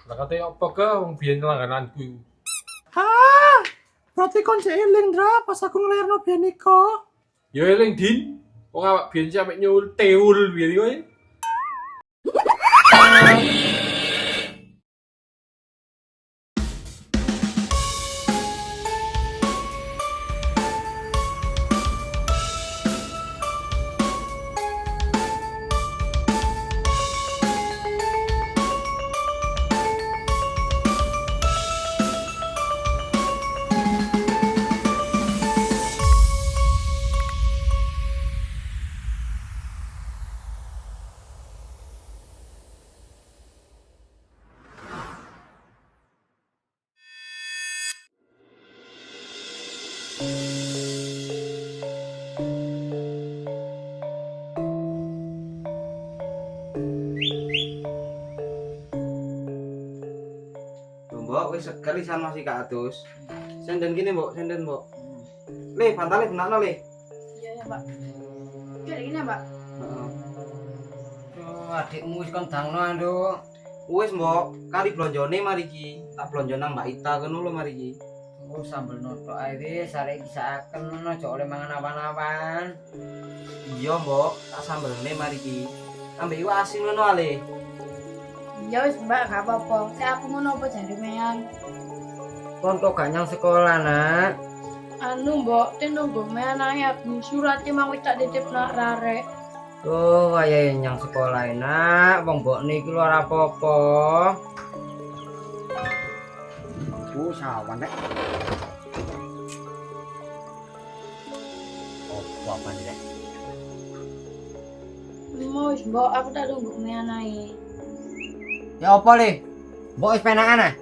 Lah kate apa ke wong biyen langgananku iku. Hah, berarti kon jek eling Dra pas aku ngelairno biyen iku. Ya eling Din. Wong awak biyen sampe nyul teul biyen kowe. Mbok wis seger isan masih kados. Senden gini, Mbok, senden, Mbok. Le, pantale benakno, Le. Iya ya, Pak. Kayak gini ya, Pak. Heeh. Oh, adikmu wis kon dangno, Nduk. Wis, Mbok, kali blonjone mari iki. Tak blonjo nang Mbak Ita kono lho mari iki. Oh, sambel notok ae wis, arek iki saken aja oleh mangan awan-awan. Iya, Mbok, tak sambelne mari iki. Ambek iwak asin ngono ale. Ya wis, Mbak, gak apa-apa. Saya aku ngono apa jare mean. Kon kok gak nyang sekolah, Nak? Anu, Mbok, ten nunggu mean ae aku suratnya mau tak titip nak rare. Tuh, wayahe nyang sekolah enak, wong mbokne iki lho ora apa-apa. Sawan rek. Apa apa nih, Rek? Mau wis, Mbok, aku tak nunggu mean ae. Ya apa, Le? Mbok wis penakan ah?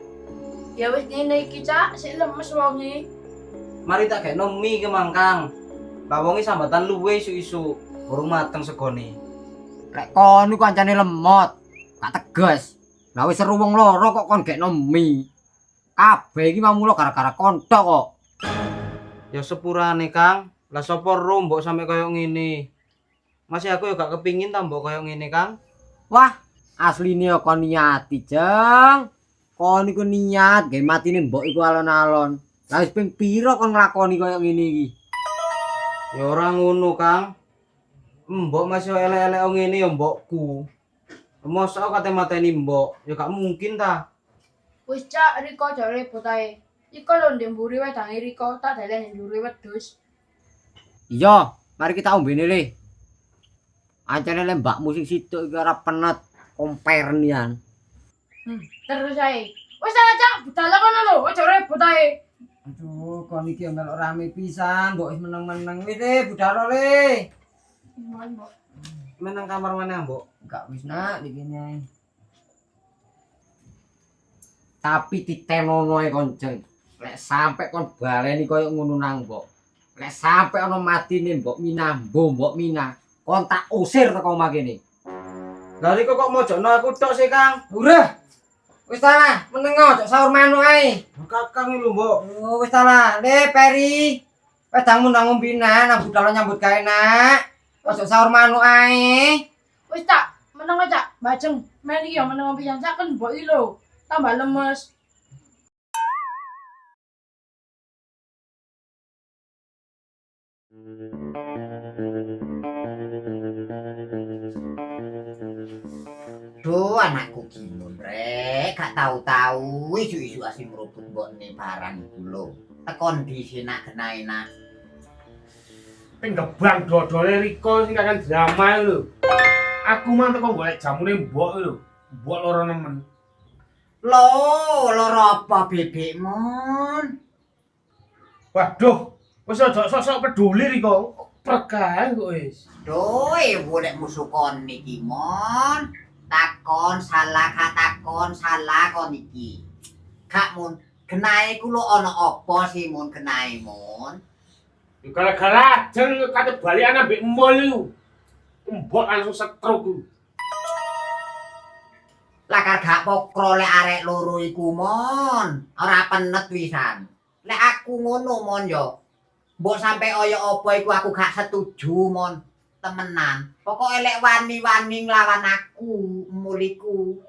Ya wis ngene iki, Cak, sik lemes wonge. Mari tak gekno mie ke Mangkang. Lah wonge sambatan luwe isu-isu. Burung mateng segone. Lek kon iku kancane lemot, gak tegas. Lah wis seru wong loro kok kon gekno mie. Kabeh iki mamula gara-gara kontok kok. Ya sepurane, Kang. Lah sapa ro mbok sampe koyo ngene. Masih aku ya gak kepingin ta mbok koyo ngene, Kang. Wah, asline kon niati, Jeng. Kon iku niat gawe matine mbok iku alon-alon. Lah wis ping pira kon nglakoni koyo ngene iki? Ya ora ngono, Kang. Mbok masih elek-elek ngene ya mbokku. Mosok kate mateni mbok, ya gak mungkin ta. Wis, Cak, Riko aja repot ae. Iko lho ndek mburi wedange Riko, tak dalen nduri wedhus. Iya, mari kita ombene le. Ancene le mbakmu sing situk iki ora penet kompernyan. Terus ae. Wis ae, Cak, budal kono lho, aja repot ae. Aduh, kon iki melok rame pisan, mbok wis meneng-meneng wis le, budaro le. Gimana, Mbok? Menang kamar mana, Mbok? Enggak wis nak dikene. Tapi ditenono ae kon, Jeng. Lek sampe kon baleni koyo ngono nang mbok. Lek sampe ana matine mbok Minah, mbok Minah, kon tak usir teko omah kene. Lah Riko kok mojokno aku tok sih, Kang? Urah. Wis ta lah, meneng aja sahur manuk ae. Kakang lho, Mbok. Oh, wis ta lah. Le, Peri. Wedangmu nang ombina, nang budal nyambut gawe, Nak. Ojo sahur manuk ae. Wis, Cak, meneng aja, Bajeng. Men iki ya meneng pisan, Cak, kan mbok iki lho. Tambah lemes. Duh, anakku gimon rek, gak tahu-tahu isu-isu asing merobot mbokne barang iku lho. Tekon disina genaina. Ping gebang dodole Riko sing kakan drama lho. Aku mah teko golek jamune mbok lho. Mbok loro nemen. Loh, loro apa bebek mon? Waduh, wis aja sok-sok peduli Riko. Prekae kok wis. Duh, boleh musuh kon niki mon. Takon salah katakon salah kon iki. Kak mon, genae ku lho ana apa sih mon genae mon? Ya gara-gara jeng kate balikan ambek mall lho. Mbok langsung stroke. Lakar gak pokro lek arek loro iku mon. Ora penet wisan. Lek aku ngono mon yo. Mbok sampe oyo apa iku aku gak setuju mon. Temenan. Pokoke lek wani-wani nglawan aku, muliku.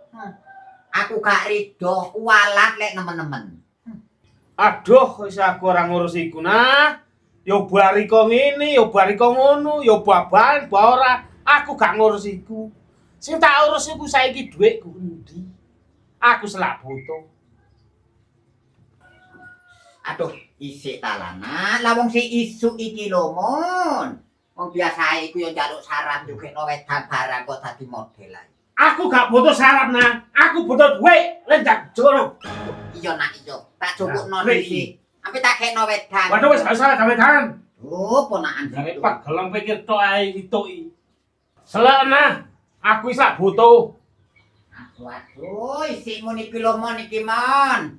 Aku gak rido kualat lek nemen-nemen. Aduh, wis aku ora ngurus iku nah. Yo bari kok ngene, yo bari kok ngono, yo baban, ora. Aku gak ngurus iku. Sing tak urus iku saiki dhuwitku endi. Aku selak butuh. Aduh, isik talana. Lah wong si isu iki lho, Mon. Wong biasa iku yo njaluk saran jugekno wedan barang kok dadi model ae. Aku gak butuh syarat nah. Aku butuh dhuwit. Lenjak jono. Iya nak iya. Tak cukupno Nah, dhisik. Ampe tak kekno wedan. Waduh wis gak salah gawe-gawean. Oh, ponakan Jare situ. pak gelem pikir tok ae ditoki. Selak nah. Aku wis lak butuh. Waduh, isikmu niki lho Mon iki Mon.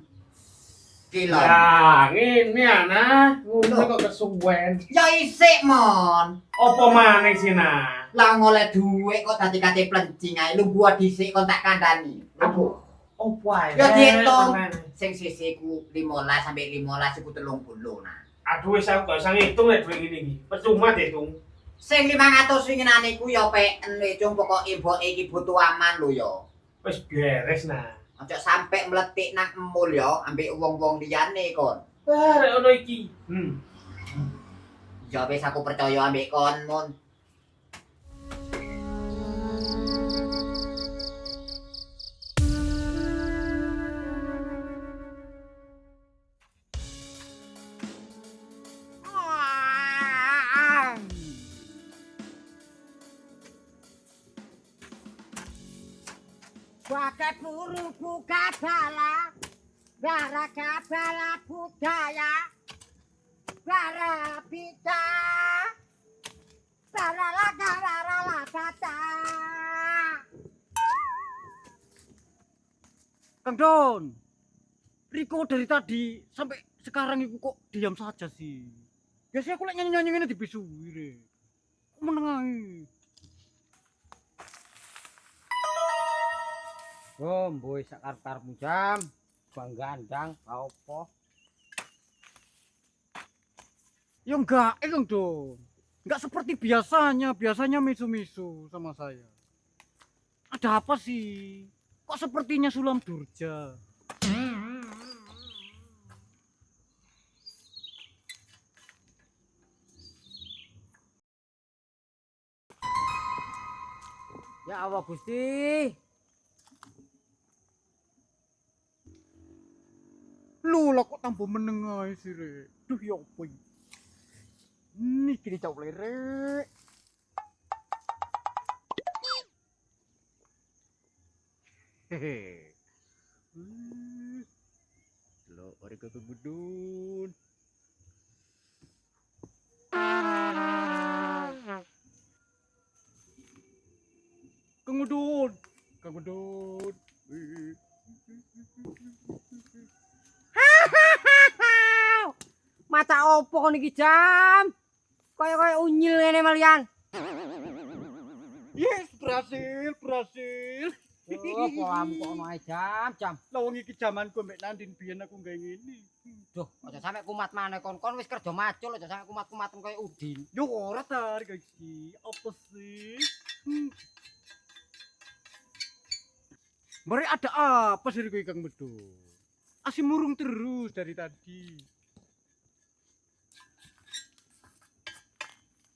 Kilo. Ya, ngene ana. Ngono kok kesuwen. Ya isik Mon. Apa maneh sih nah? Lah ngoleh dhuwit kok dadi kate plencing ae. Lu gua dhisik kon tak kandhani. Aduh, opo ae? Ya diitung. Sing sisiku 15 sampai 15 iku 30 nah. Aduh wis aku gak usah ngitung nek dhuwit ngene iki. Percuma diitung. Sing 500 winginane iku ya peken cung pokoke mboke iki butuh aman lho ya. Wis beres nah. Aja sampe mletik nang emul ya ambek wong-wong liyane kon. Wah, rek ono iki. Ya wis aku percaya ambek kon Mon. Bagai buruku kabala, gara kabala budaya, gara bida, gara bata. Kang Don, Riko dari tadi sampai sekarang iku kok diam saja sih. Biasanya aku lek nyanyi-nyanyi ngene dibisui re. Meneng ae. Boy sakar-karmu jam. Bang gandang, apa? Ya enggak, Kang Don. Enggak seperti biasanya. Biasanya misu-misu sama saya. Ada apa sih? Kok sepertinya Sulam Durja? Ya Allah Gusti. Lu lah kok tambah meneng ae sih re. Duh ya apa iki? Niki dijawab lere. Hehe. Lo ore ke bedun. Kang Bedun. Mata opo kon iki jam? Kaya unyil ngene malian. Yes, berhasil. Oh, polamu kok ono ae jam. Lah wong iki jamanku mbek Nandin biyen aku gawe ngene. Duh, aja sampe kumat maneh kon wis kerja macul aja sampe kumat-kumaten kaya Udin. Yo ora ta iki. Apa sih? Mari ada apa sih kowe Kang Bedun? Asih murung terus dari tadi.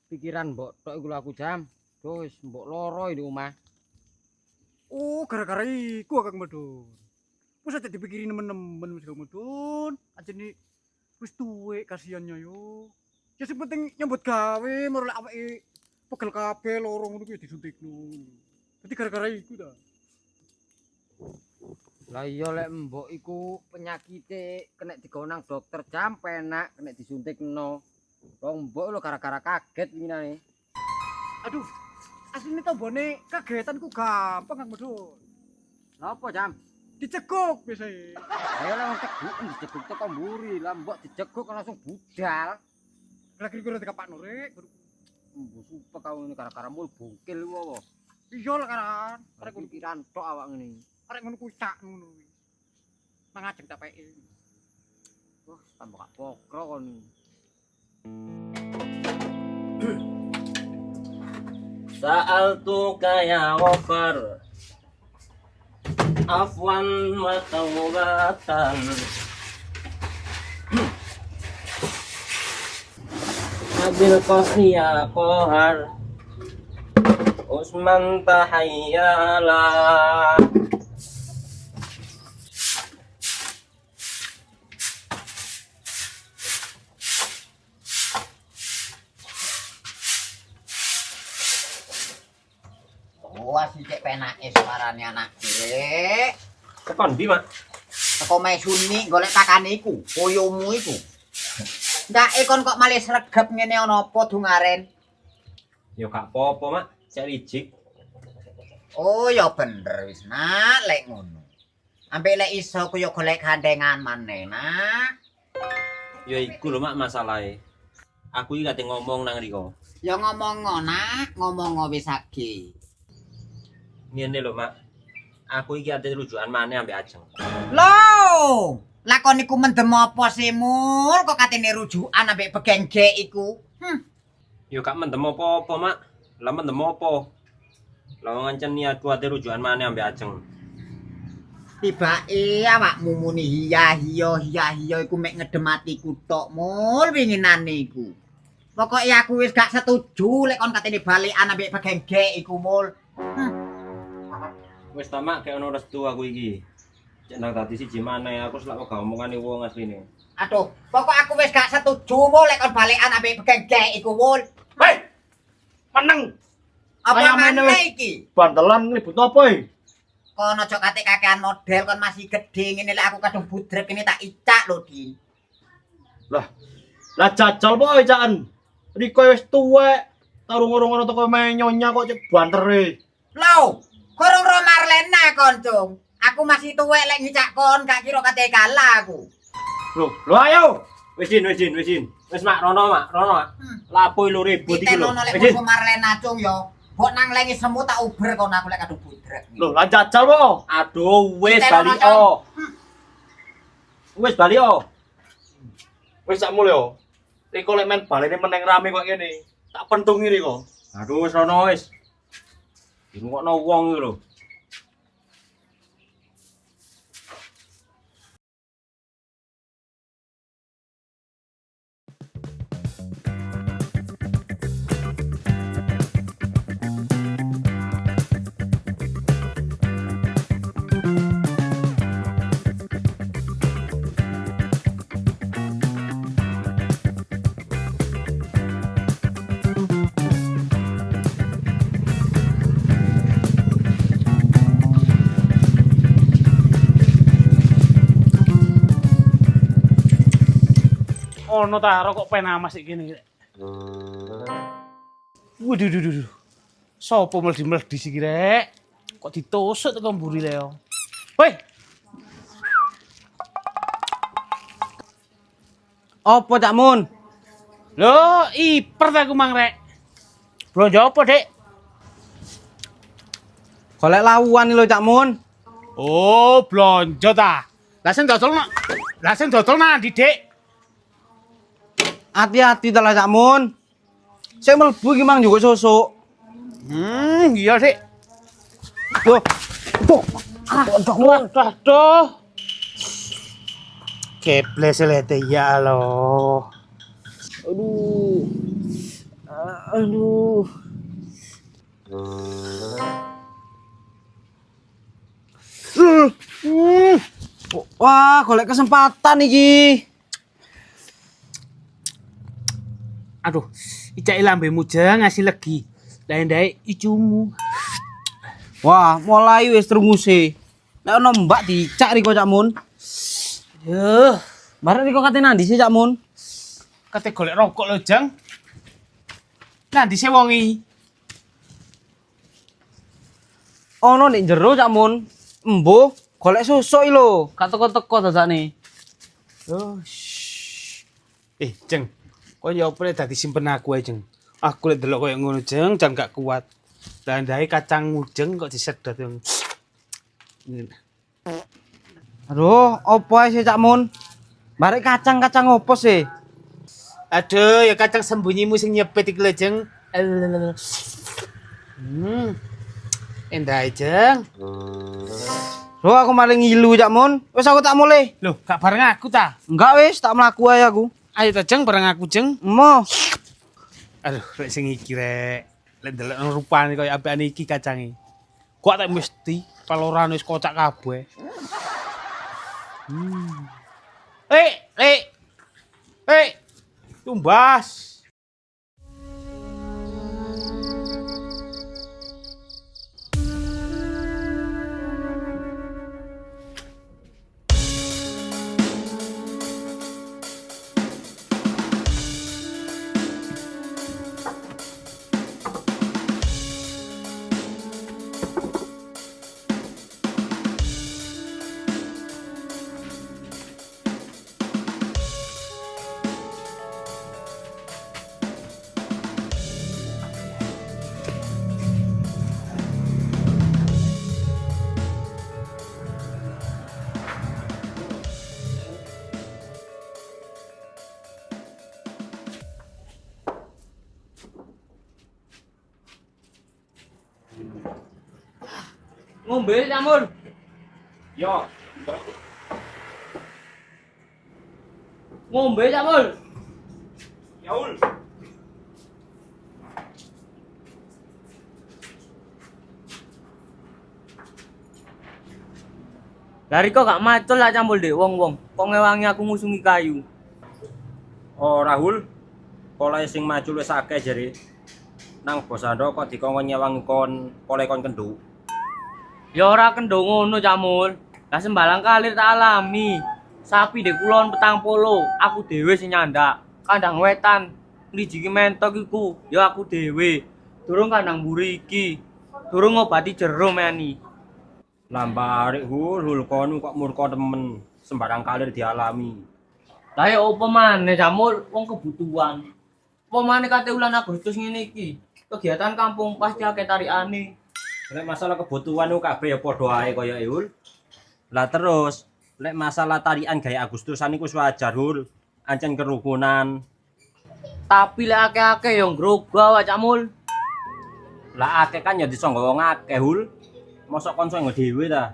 Pikiran mbok tok iku aku jam. Duh, wis mbok loro di omah. Oh, gara-gara iku Kang Bedun. Wis aja dipikirin nemen-nemen wis Kang Bedun. Aja nih wis tuwek kasihannya yo. Ya sing penting nyambut gawe meroleh awake pegel kabeh loro ngono kuwi disuntikno. Dadi gara-gara iku ta. Lah iya lek mbok iku penyakite kena digonang dokter jam penak kena disuntikno. Wong mbok lho gara-gara kaget winginane. Aduh, asline tombone kagetanku gampang Kang Bedun. Napa jam? Diceguk biasanya. Ayo lek wong ceguk diceguk teko mburi, lah mbok diceguk langsung budal. Lagi kira dikapakno rek. Mbok supek kau ini gara-gara mul bungkil ku apa? Iya lah kan. Arek pikiran tok awak ngene. Arek ngono kuwi cak ngono kuwi. Nang ajeng tak peke. Wah, tambah gak pokro kon. Sa'altuka ya Ghafar afwan wa taubatan. Nabil Qasniya Kohar Usman Tahayyala. Wah, si cek penake suarane anak cilik. Tekon ndi, Mak? Teko mae suni golek pakane iku, koyomu iku. Ndake kon kok malih sregep ngene ana apa dungaren? Ya gak apa-apa, Mak. Cek licik. Oh, ya bener wis, Nak, lek ngono. Ambek lek iso ku yo golek gandengan maneh, Nak. Ya iku lho, Mak, masalahe. Aku iki kate ngomong nang riko. Ya ngomong Nak, ngomong wis age. Ngene lho, Mak. Aku iki ate rujukan maneh ambek Ajeng. Loh, lakon iku mendem apa sih, Mul? Kok katene rujukan ambek begengge iku? Ya gak mendem apa-apa, Mak. Lah mendem apa? Lah ngancen niatku ate rujukan maneh ambek Ajeng. Tibake awakmu muni hiya iku mek ngedem atiku tok, Mul, winginane iku. Pokoke aku wis gak setuju lek kon katene balikan ambek begengge iku, Mul. Wis ta, Mak, kayak ono restu aku iki. Cek nang dadi siji maneh aku selak kok ngomongane wong asline. Aduh, pokok aku wis gak setuju, Mul, lek kon balikan ambek begengge iku, Mul. Hei, meneng. Apa Kayak maneh meneh. iki? Bantelan ribut apa iki? Kon aja kate kakean model, kon masih gede ngene lek aku kadung budrek ini tak icak lho, Di. Lah jajal po icakan. Riko wis tuwek. Tarung-urung ngono teko menyonya kok cek bantere. Loh, kurang ro Marlena kon, Cung. Aku masih tuwek lek ngicak kon, gak kira kate kalah aku. Lho ayo. Wis Din. Wis Mak, rono Mak. Lapo lu ribut iki lho. Ditelono lek Wis Din. musuh Marlena, Cung yo. Mbok nang lengi semu tak uber kon aku lek kadung budrek. Lho lah jajal po. Aduh, wis Ditelono, bali Cung. o. Wis bali o. Wis sakmu lho. Riko lek men balene meneng rame kok ngene. Tak pentungi Riko. Aduh, wis rono wis. Dirungokno wong iki lho. Ono ta rokok penamas iki kene. Waduh. Sopo mledi-mledi siki rek? Kok ditusuk teko mburi leo. Hoi, Apa Cak Mun? lho iper ta aku mang rek. Blonjo apa, Dik? Golek lawuan iki lho Cak Mun. Oh, blonjo ta. Lah sing dodolno. Lah sing dodolno ndi, Dik? Hati-hati ta lah Cak Mun. Sing mlebu iki mang njukuk susuk. Iya, Dik. Tuh. Aduh. Kebles lete ya lo. Aduh. Wah, golek kesempatan iki. Aduh, icak lambemu jeng ngasih legi. Lah ndake icumu. Wah, mulai wis trunguse. Nek ono mbak dicak riko Cak Mun. Yuh, Bareng riko kate nandi sih Cak Mun? kate golek rokok lo jeng. Nah, di sewongi. Ono nek jero Cak Mun. Embuh, golek susuk iki lho. Gak teko-teko dadane. Oh, jeng. Kok ya opo dadi simpen aku ae, Jeng. Aku lek delok koyo ngono, Jeng, jan gak kuat. Lah ndahe kacangmu, Jeng, kok disedot yang. Aduh, opo ae sih Cak Mun? Barek kacang-kacang opo sih? Aduh, ya kacang sembunyimu sing nyepet iki lho, Jeng. Endah, Jeng. Loh aku maling ngilu Cak Mun. Wis aku tak mulai. Loh, gak bareng aku ta? Enggak wis, tak mlaku ae aku. Ayo ta Jeng bareng aku Jeng. Mo. Aduh, rek sing iki rek. Lek ndelok rupane koyo apekan iki kacange. Kok tak mesti palorane wis kocak kabeh. Tumbas. Ngombe Cak Mun. Yo. Ngombe Cak Mun. Yaul. Dari kok gak macul lah campur deh wong-wong. Kok ngewangi aku ngusungi kayu. Oh Rahul. Polahe sing maju wis akeh jare. Nang Bosando kok dikongkon nyewangi kon pole kon kenduk. Ya ora kendho ngono Camul. Lah sembalang kalir tak alami. Sapi de kulon petang polo, aku dhewe sing nyandak. Kandang wetan ngrijiki mentok iku ya aku dhewe. Durung kandang mburi iki. Durung ngobati jero meni. Lambarik hul kono kok murka temen. Sembarang kalir dialami. Lah ya opo maneh Camul wong kebutuhan. Apa maneh kate wulan Agustus ngene iki. Kegiatan kampung pasti akeh tarikane. Lek masalah kebutuhan ku kabeh ya padha ae kaya Hul. Lah terus, lek masalah tarian gaya Agustusan iku wajar Hul. Ancen kerukunan. Tapi lek akeh-akeh yo ngrogol Cak Mul. Lah akeh kan ya disangga wong akeh Hul. Mosok kon sing dhewe ta.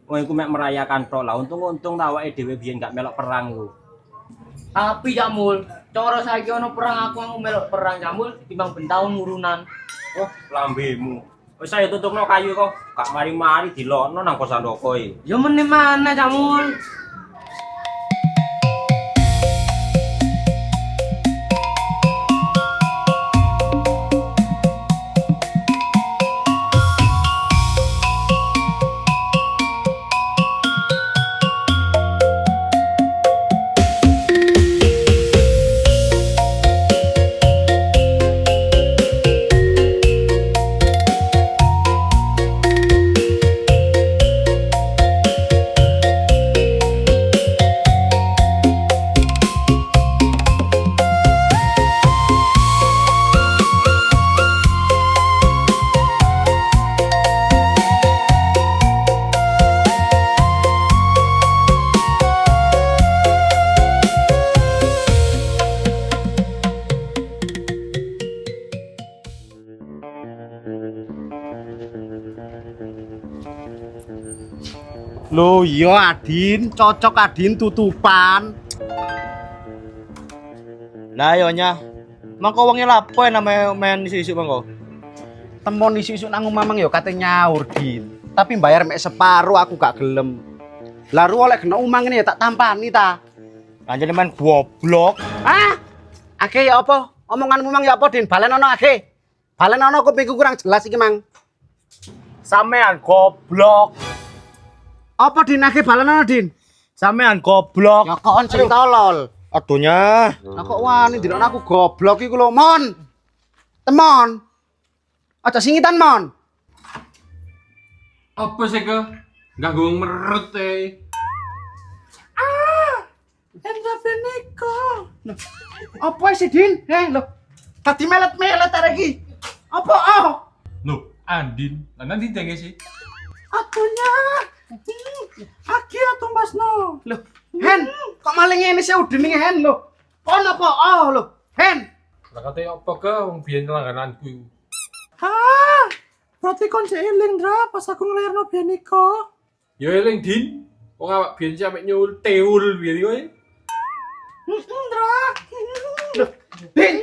Wong iku mek merayakan tok. Lah untung-untung ta awake dhewe biyen gak melok perang iku. Tapi Cak Mul, cara saiki ono perang aku melok perang Cak Mul timbang ben taun urunan. Oh, lambemu. Wis ayo tutupno kayu kok. Gak mari-mari dilokno nang Kosandoko e. Ya meneh maneh Cak Mul. Loh iya Adin, cocok Adin tutupan. Lah yo nya. Mangko wonge lapo namanya main isu-isu mangko. Temon isu-isu nang omah mang ya kate nyaur Din. Tapi bayar mek separo aku gak gelem. Lah ru oleh kena omah ngene ya tak tampani ta. Anjene main goblok. Ah? Ake ya apa? Omonganmu mang ya apa Din? Balen ono ake. Balen ono kupingku kurang jelas iki mang. Sampean goblok. Apa Din ake balen ono Din? Sampean goblok. Ya kok sing tolol. Aduhnya. Lah kok wani ndelokno aku goblok iku lho, Mon. Temon. Aja singitan, Mon. Apa sih ke? Gak gue merut Enggak beneko. Apa sih Din? Lho. Tadi melet-melet lagi. Apa Loh, Andin. Lah nanti denge sih. Atunya. Aki atumbasno. Lho, Hen, kok maling ngene sih udene Hen lho. Kon apa lho, Hen. Lah kate apa ke wong biyen langgananku iku. Berarti kon eling Dra pas aku nglayarno biyen iku. Ya eling Din. Wong awak biyen sampe nyul teul biyen kowe. Din,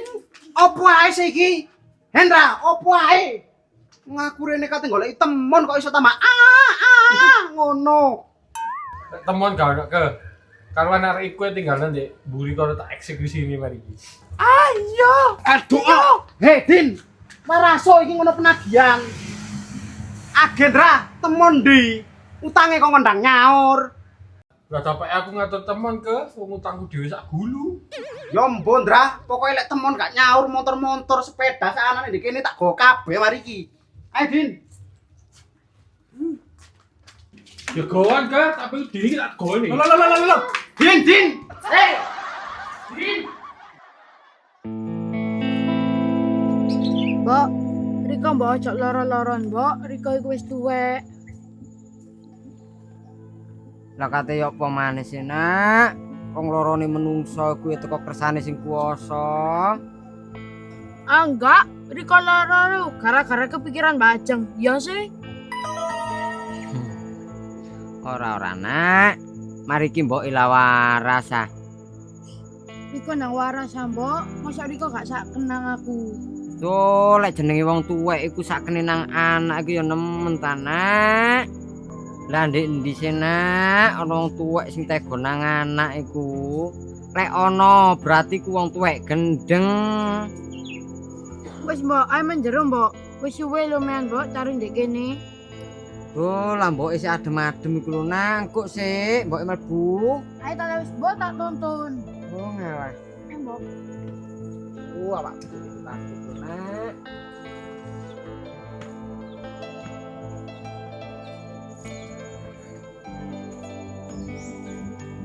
opo ae sih iki? Hendra, opo ae? Ngaku rene kate goleki temon kok iso tambah ngono. Nek temon gak ono ke. Karuan arek iku tinggalan ndek mburi kono tak eksekusi ini mari iki. Ayo. Aduh. Hei, Din. Maraso iki ngono penagihan. Agendra, temon ndi? Utange kok ngundang nyaur. Lah dapat aku ngatur temon ke wong utangku dhewe sak gulu. Ya mbon, Ndra, pokoke lek temon gak nyaur motor-motor sepeda saanane di kene tak go kabeh mari iki. Ayo, Din. Ya goan ke, tapi diri tak goan nih. Lho. Din. Hei. Din. Mbok, Riko mbok ojo loro-loron, Mbok. Riko iku wis tuwek. Lah kate yo apa maneh sih, Nak? Wong lorone menungso kuwi teko kersane sing kuwasa. Ah enggak, Riko loro gara-gara kepikiran Bajeng. Iya sih. Ora, Nak. Mari ki mbok ila waras ah. Riko nang waras Mbok. Masa Riko gak sak kenang aku. Tuh, lek jenenge wong tuwek iku sakene nang anak iku ya nemen ta, Nak. Lah ndek endi sih, Nak? Ana wong tuwek sing tega nang anak iku. Lek ana berarti ku wong tuwek gendeng. Wis Mbok, ae menjero Mbok. Wis suwe lumayan Mbok cari ndek kene. Tuh, lah mbok isih adem-adem iku lho, nangkuk sik, mbok mlebu. Ae tak wis Mbok tak tonton. Oh, ngalah. Mbok. Awak takut, Nak.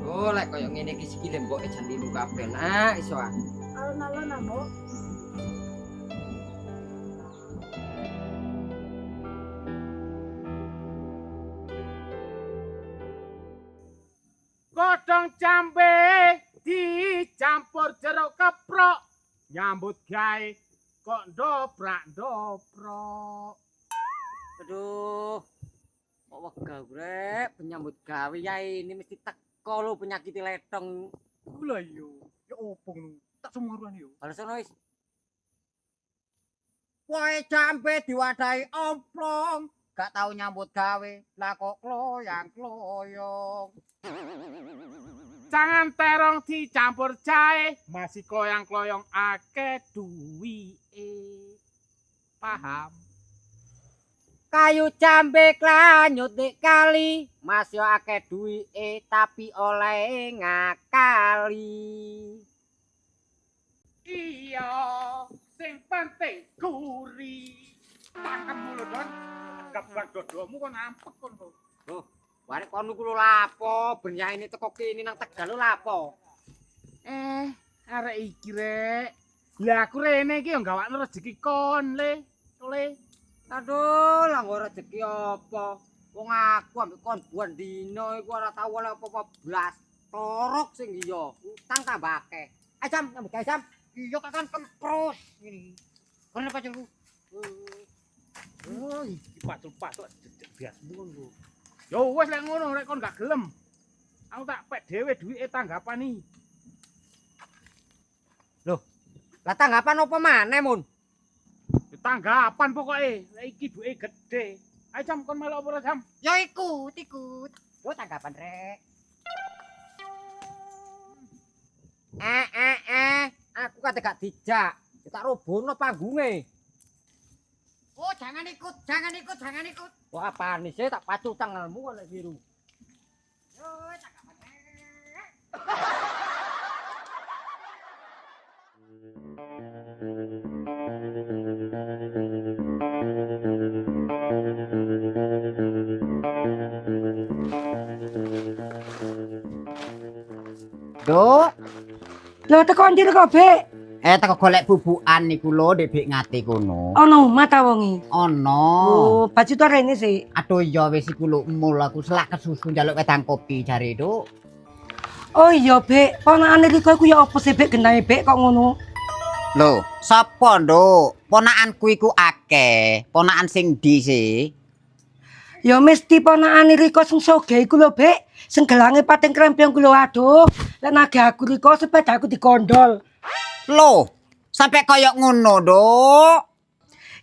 Oh, lek koyo ngene iki sikile mbok jan dilu kabeh, Nak, iso ah. Alon-alon Mbok. Godhong jambe dicampur jeruk keprok nyambut gawe kok ndobrak-ndoprok. Aduh. Kok wegah rek penyambut gawe ya ini mesti teko lho penyakit letong. Gula yo. Ya opo ngono? Tak semuruan yo. Balesono wis. Wae jambe diwadahi omplong, gak tau nyambut gawe, lah kok kloyang-kloyong. Jangan terong dicampur jahe, masih kloyang-kloyong akeh duwike. Paham? Kayu jambe klanyut nek kali, Mas yo akeh duwike tapi oleh ngakali. Iya, sing penting guri. Makan mulu Don. Gabak dodomu kon ampek kon. Loh, warek kono ku lho lapo, benyaine teko kene nang Tegal lho lapo. Arek iki rek. Lah aku rene iki yo gawakno rezeki kon le. Aduh, lah ora rezeki apa? Wong aku ambek kon buan dino iku ora tau oleh apa-apa blas. Torok sing iya, utang tambah akeh. Jam, nyambut gawe jam. Iya kan kempros ngene. Kono pacarku. Oh, iki patul-patul bias ngono. Yo wis lek ngono rek kon gak gelem. Aku tak pek dhewe duwike tanggapani. Lah tanggapan apa maneh, Mun? Tanggapan pokoke. Lah iki duwike gedhe. Ayo jam kon melok apa jam? Ya ikut. Yo tanggapan rek. Aku kate gak dijak. Tak robono panggunge. Oh, jangan ikut. Wah, apaan sih tak pacul tanganmu kok nek biru. Yo tanggapan rek. Duk, Lho teko ndi kok, Bek? teko golek bubukan niku lho Dek ngati kono. Ono mata wongi. Ono. Oh, baju to rene sih. Aduh ya wis iku lho mul aku selak kesusu njaluk wedang kopi jare Duk. Oh iya, Bek. Ponakane Riko iku ya apa sih, Bek? Genahe Bek kok ngono? Lho, sapa Nduk? Ponakanku iku akeh. Ponakan sing ndi sih? Ya mesti ponakane Riko sing sugih iku lho, Bek. Sing gelange pating krempyong ku lho, aduh. Lek nagih aku Riko sepedaku dikondol. Loh, sampai koyok ngono, Duk.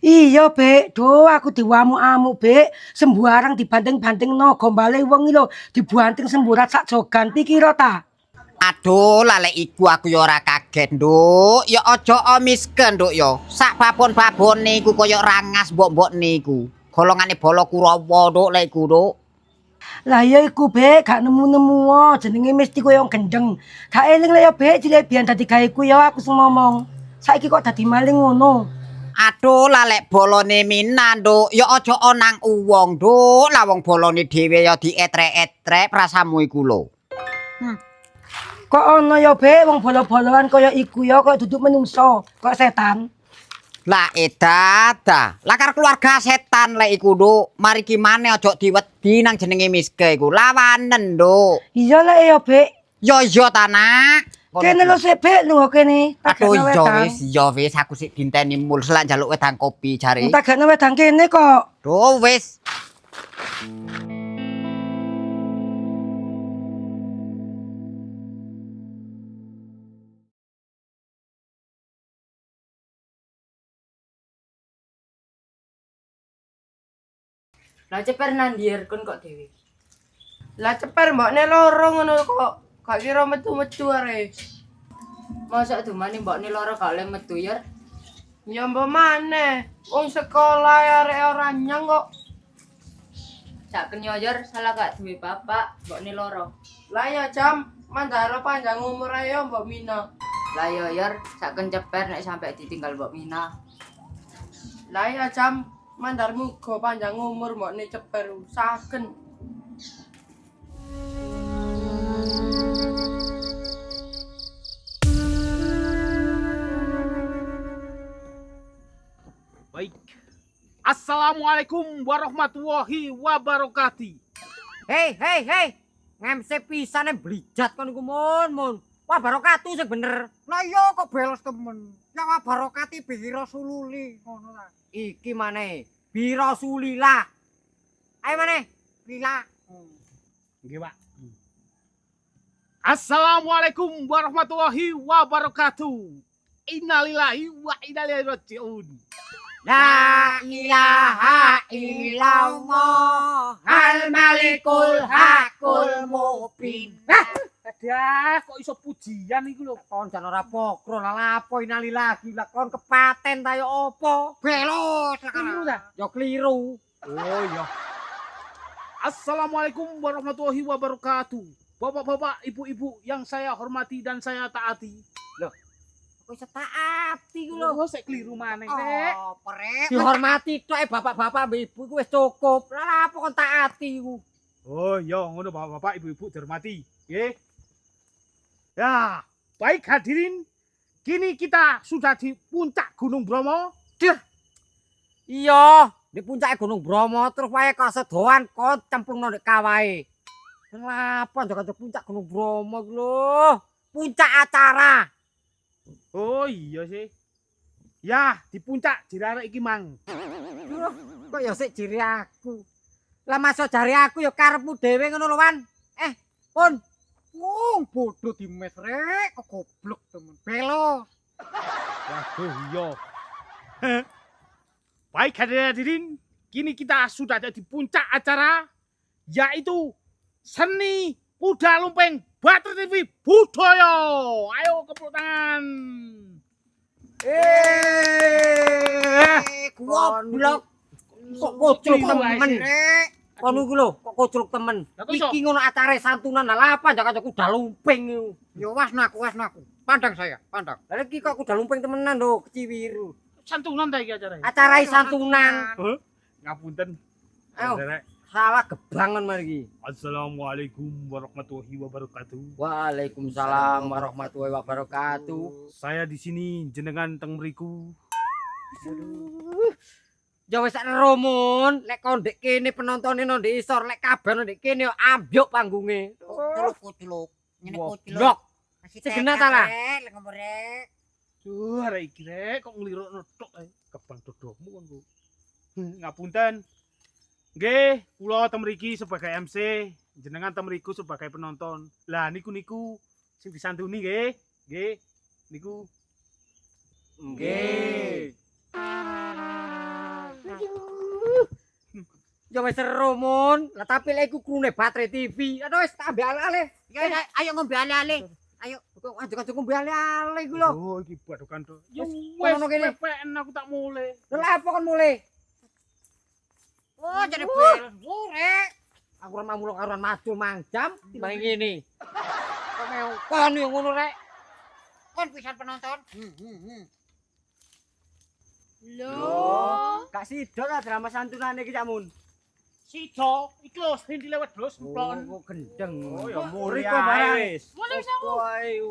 Iya, Bek. Duh, aku diwamuk-amuk, Bek. Sembarang dibanting-bantingno gombale wong iki lho, dibanting semburat sak jogan pikira ta. Aduh, lalek iku aku ya ora kaget, Nduk. Ya aja misken, Nduk ya. Sak babon-babon niku koyok rangas mbok-mbok niku. Golongane bala Kurawa, Nduk, lek iku, Nduk. Lah ya iku, Bek, gak nemu-nemu jenenge mesti koyo gendeng. Gak eling lah ya, Bek, cilik biyen dadi gaweku ya aku sing ngomong. Saiki kok dadi maling ngono. Aduh, lalek bolone Mina, Nduk. Ya aja nang uwong, Nduk. Lah wong bolone dhewe ya dietrek-etrek prasamu iku lho. Kok ono ya, Bek, wong bolo-boloan kaya iku ya, kok duduk menungso, kok setan. Lah edada. Lah karo keluarga setan lek iku, Nduk. Mari ki maneh aja diwedi nang jenenge Miske iku. Lawanen, Nduk. Iya lah ya, Bek. Yo yo ta, Nak. Kene lho sik, Bek, lho kene. Aduh, yo wis aku sik dinteni mul selak njaluk wedang kopi jare. Tagakno wedang kene kok. Duh, wis. Lah ceper nandir kon kok dhewe. Lah ceper mbokne loro ngono kok. Gak kira metu-metu are. Mosok dumane mbokne loro gak oleh metu ya. Ya mbok maneh. Wong sekolah arek ora nyang kok. Sak kenyoyor salah gak duwe bapak, mbokne loro. Lah ya jam mandaro panjang umur ayo mbok Mina. Lah yo yor sak kenceper nek sampe ditinggal mbok Mina. Lah ya jam mandar muga panjang umur mbokne ceper saken. Baik. Assalamualaikum warahmatullahi wabarakatuh. Hei. Ngemse pisane blijat kon iku mun. Wah barokatu sing bener. Lah iya kok belos temen. Ya wa barokati bihira sululi ngono ta. Iki maneh Biro Sulila. Ayo maneh, Lila. Nggih, Pak. Assalamualaikum warahmatullahi wabarakatuh. Innalillahi wa inna ilaihi raji'un. La ilaha illallah al malikul hakul mubin. Adah, kok iso pujian iku lho. Kon jan ora pokro lah lapo innalillahi lah kon kepaten ta yo apa? Belos Keliru ta? Yo keliru. Oh iya. Assalamualaikum warahmatullahi wabarakatuh. Bapak-bapak, ibu-ibu yang saya hormati dan saya taati. Loh, kok iso taati ku lho? Oh, sik keliru maneh, Sek. Oh, perep. Dihormati tok bapak-bapak mbek ibu iku wis cukup. Lah apa kon taati ku? Oh iya, ngono bapak-bapak, ibu-ibu dihormati. Nggih. Ya, baik hadirin. Kini kita sudah di puncak Gunung Bromo. Iya, di puncak Gunung Bromo terus wae kasedoan kon cemplungno nek kawahe. Kenapa njok puncak Gunung Bromo ku lho? Puncak acara. Oh iya sih. Ya, di puncak dirarek iki mang. Kok ya sik jiri aku. Lah masuk jari aku ya karepmu dhewe ngono lho, Wan. Pun. Wong bodoh di mes rek, kok goblok temen. Belos. Waduh iya. Baik hadirin, kini kita sudah ada di puncak acara, yaitu seni kuda lumping Bater TV Budaya. Ayo kepuk tangan. Goblok. Kok kocok temen. Kon iku lho, kok kocok temen. Iki ngono acare santunan lah apa jak kuda lumping iku. Ya was naku. Pandang saya, pandang. Lah iki kok kuda lumping temenan lho, keciwiru. Santunan ta iki acarane? Acara santunan. Ngapunten. Ayo. Salah gebangan mari iki. Assalamualaikum warahmatullahi wabarakatuh. Waalaikumsalam warahmatullahi wabarakatuh. Saya di sini jenengan teng mriku. Ya wis sak romun, lek kon ndek kene penontone nang ndek isor, lek kabeh nang ndek kene ambyuk panggunge. Kuculuk. Ngene kuculuk. Blok. Segenah ta lah. Lek ngomong rek. Duh, arek iki rek kok nglirukno tok ae. Kebang dodomu kon ku. Ngapunten. Nggih, kula tem mriki sebagai MC, jenengan tem mriku sebagai penonton. Lah niku sing disantuni nggih. Nggih, niku. Nggih. Ya wis seru mun. Lah tapi lek iku krune Baterai TV. Aduh wis tambah ale-ale. Ayo ngombe ale-ale. Ayo. Kok ajak-ajak ngombe ale-ale iku lho. Oh, iki badokan to. Ya Wis, wis kono kene. pepen aku tak mulai. Lah apa kon mulai? Oh, jadi bel. Rek. Aku ora mau mulung karuan maju mangjam timbang ngene. Kok mau kon yo ngono rek. Kon pisan penonton. Loh. Gak sido ta drama santunane iki Cak Mun. Sido, iki lho sing dilewat terus semplon. Kok gendeng. Oh ya mulai Riko barang. wis. Mulai wis aku. Ayo.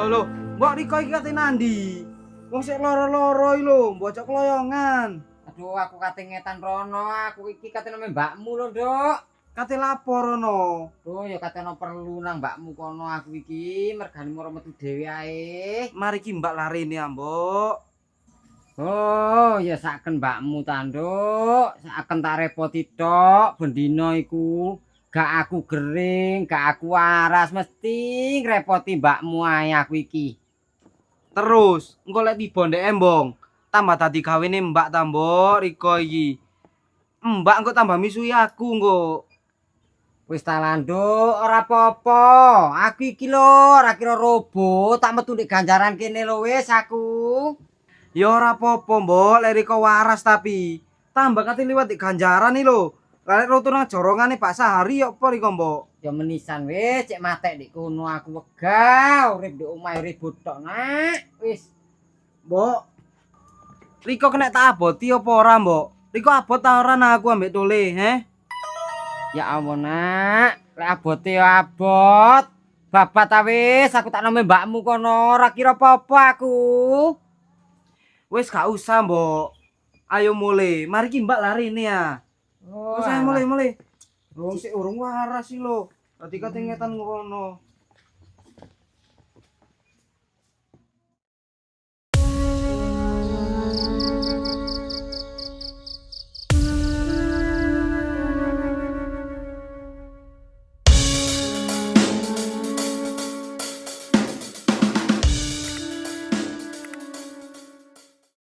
Lho. Mbok Riko iki kate nandi? Wong sik loro-loro iki lho, mbocok kloyongan. Aduh aku kate ngetan rono, aku iki kate nang mbakmu lho, Nduk. Kate lapor ono. Oh ya kate ono perlu nang mbakmu kono aku iki mergane moro metu dhewe ae. Mari ki Mbak larene ya, Mbok. Oh, ya saken mbakmu ta, Nduk. Saken tak repoti tok bendina iku. Gak aku gering, gak aku waras, mesti ngrepoti mbakmu ae aku iki. Terus, engko lek tiba ndek embong, tambah dadi gawene Mbak ta, Mbok, Riko iki. Mbak engko tambah misuhi aku engko. Wis ta Nduk, ora apa-apa. Aku iki lho, ora kira robo, tak metu ndek ganjaran kene lho wis aku. Ya ora apa-apa, Mbok, lek Riko waras tapi tambah kate liwat di ganjaran iki lho. Lek roto nang jorongane Pak Sahari ya apa Riko, Mbok? Ya menisan wis, cek matek ndek kono aku wegah, urip ndek omah ribut tok, Nak. Wis. Mbok. Riko kena tak aboti apa ora, Mbok? Riko abot ta ora nang aku ambek Tole, Ya Allah, Nak. Lek abote ya abot. Babat ta wis, aku tak nome mbakmu kono, ora kira apa-apa aku. Wis gak usah, Mbok. Ayo mulai. Mari ki Mbak lari ini ya. Oh, Wis ayo mulai. Wong sik urung waras iki lho. Dadi ketingetan ngono.